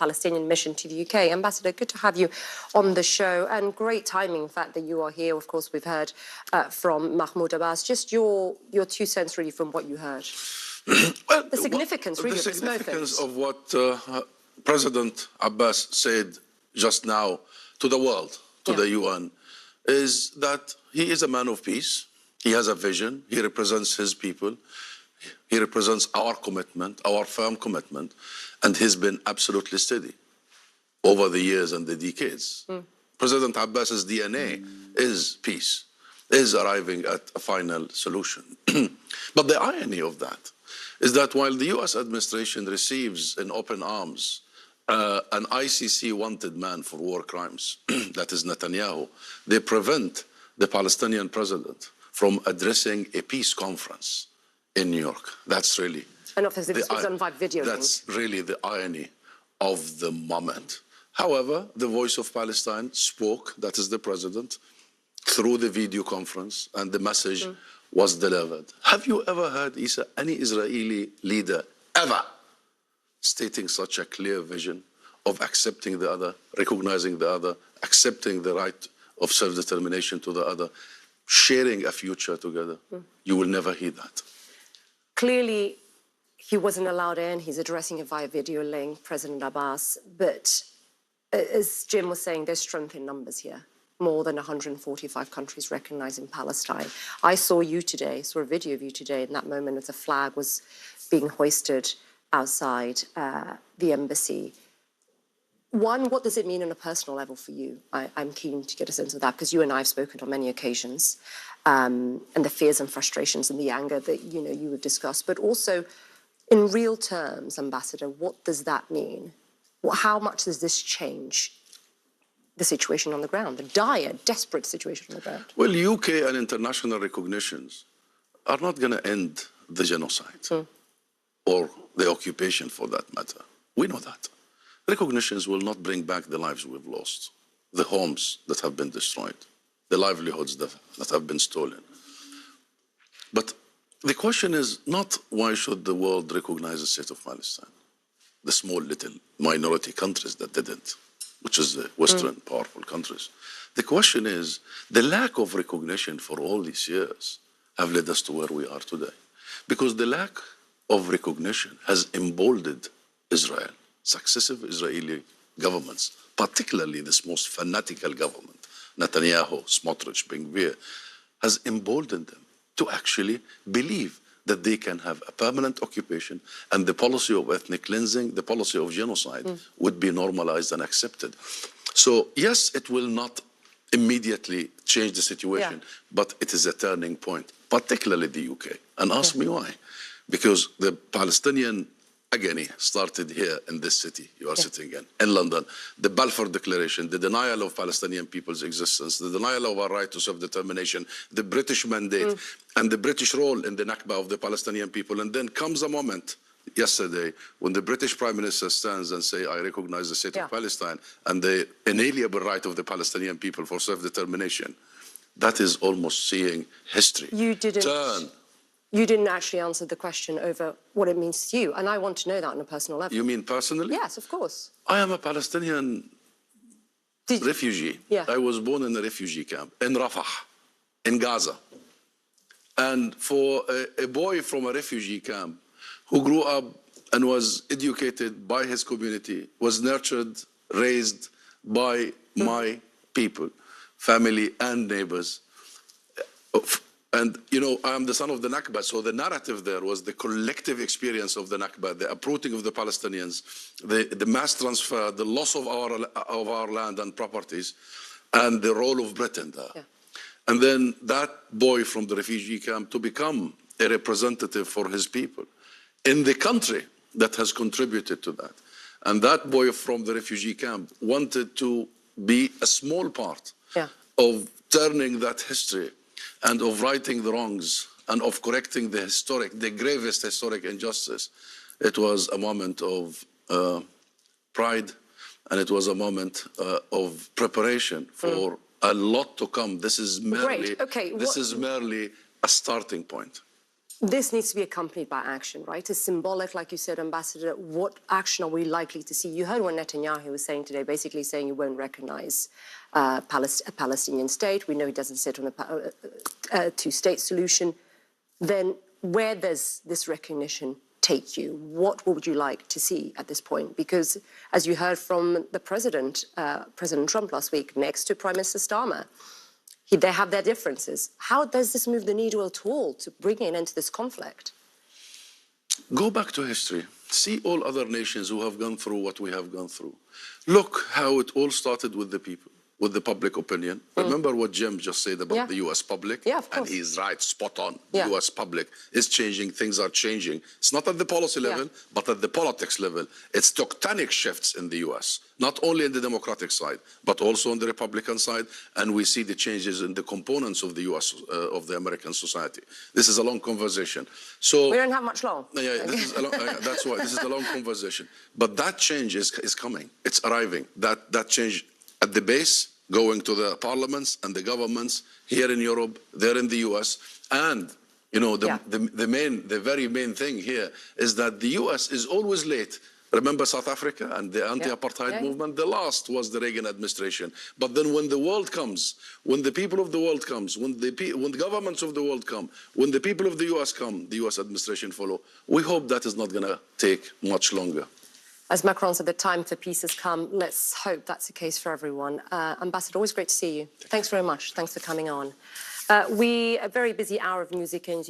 Palestinian mission to the UK. Ambassador, good to have you on the show, and great timing, in fact, that you are here. Of course, we've heard from Mahmoud Abbas. Just your 2 cents, really, from what you heard. Well, the significance, really, of this moment. The significance of what President Abbas said just now to the world, to the UN, is that he is a man of peace. He has a vision. He represents his people. He represents our commitment, our firm commitment, and he's been absolutely steady over the years and the decades. President Abbas's DNA is peace, is arriving at a final solution. But the irony of that is that while the US administration receives in open arms an ICC wanted man for war crimes, that is Netanyahu, they prevent the Palestinian president from addressing a peace conference in New York. That's really... And obviously this was on video. That's really the irony of the moment. However, the voice of Palestine spoke, that is the president, through the video conference, and the message was delivered. Have you ever heard, Isa, any Israeli leader ever stating such a clear vision of accepting the other, recognizing the other, accepting the right of self-determination to the other, sharing a future together? You will never hear that. Clearly, he wasn't allowed in. He's addressing it via video link, President Abbas. But as Jim was saying, there's strength in numbers here. More than 145 countries recognizing Palestine. I saw you today, saw a video of you today in that moment as the flag was being hoisted outside the embassy. One, what does it mean on a personal level for you? I'm keen to get a sense of that, because you and I have spoken on many occasions, and the fears and frustrations and the anger that you would discuss. But also, in real terms, Ambassador, what does that mean? How much does this change the situation on the ground, the dire, desperate situation on the ground? Well, UK and international recognitions are not going to end the genocide or the occupation, for that matter. We know that. Recognitions will not bring back the lives we've lost, the homes that have been destroyed, the livelihoods that have been stolen. But the question is not why should the world recognize the state of Palestine, the small little minority countries that didn't, which is the Western powerful countries. The question is the lack of recognition for all these years have led us to where we are today. Because the lack of recognition has emboldened Israel. Successive Israeli governments, particularly this most fanatical government, Netanyahu, Smotrich, Ben-Gvir, has emboldened them to actually believe that they can have a permanent occupation, and the policy of ethnic cleansing, the policy of genocide would be normalized and accepted. So yes, it will not immediately change the situation, but it is a turning point, particularly the UK. And ask me why. Because the Palestinian agony started here in this city you are sitting in London. The Balfour Declaration, the denial of Palestinian people's existence, the denial of our right to self-determination, the British mandate, and the British role in the Nakba of the Palestinian people. And then comes a moment yesterday when the British Prime Minister stands and says, I recognize the state of Palestine and the inalienable right of the Palestinian people for self-determination. That is almost seeing history turn. You didn't actually answer the question over what it means to you, and I want to know that on a personal level. You mean personally? Yes, of course. I am a Palestinian refugee. I was born in a refugee camp in Rafah, in Gaza. And for a boy from a refugee camp who grew up and was educated by his community, was nurtured, raised by my people, family and neighbors, and, I am the son of the Nakba, so the narrative there was the collective experience of the Nakba, the uprooting of the Palestinians, the mass transfer, the loss of our land and properties, and the role of Britain there. And then that boy from the refugee camp to become a representative for his people in the country that has contributed to that. And that boy from the refugee camp wanted to be a small part of turning that history and of righting the wrongs and of correcting the gravest historic injustice. It was a moment of pride, and it was a moment of preparation for a lot to come. This is merely, this is merely a starting point. This needs to be accompanied by action, right? It's symbolic, like you said, Ambassador. What action are we likely to see? You heard what Netanyahu was saying today, basically saying he won't recognize a Palestinian state. We know he doesn't sit on a two-state solution. Then where does this recognition take you? What would you like to see at this point? Because as you heard from the President Trump last week, next to Prime Minister Starmer, they have their differences. How does this move the needle at all to bring an end to this conflict? Go back to history. See all other nations who have gone through what we have gone through. Look how it all started with the people, with the public opinion. Remember what Jim just said about the US public? Yeah, of course. And he's right, spot on. The US public is changing, things are changing. It's not at the policy level, but at the politics level. It's tectonic shifts in the US, not only in the Democratic side, but also on the Republican side. And we see the changes in the components of the US, of the American society. This is a long conversation. So we don't have much long. Yeah, this is a long, that's why this is a long conversation. But that change is coming. It's arriving. That change at the base, going to the parliaments and the governments here in Europe, there in the US. And, you know, the very main thing here is that the US is always late. Remember South Africa and the anti-apartheid movement? The last was the Reagan administration. But then when the world comes, when the people of the world comes, when the governments of the world come, when the people of the US come, the US administration follow. We hope that is not going to take much longer. As Macron said, the time for peace has come. Let's hope that's the case for everyone. Ambassador, always great to see you. Thanks very much. Thanks for coming on. A very busy hour of news weekends.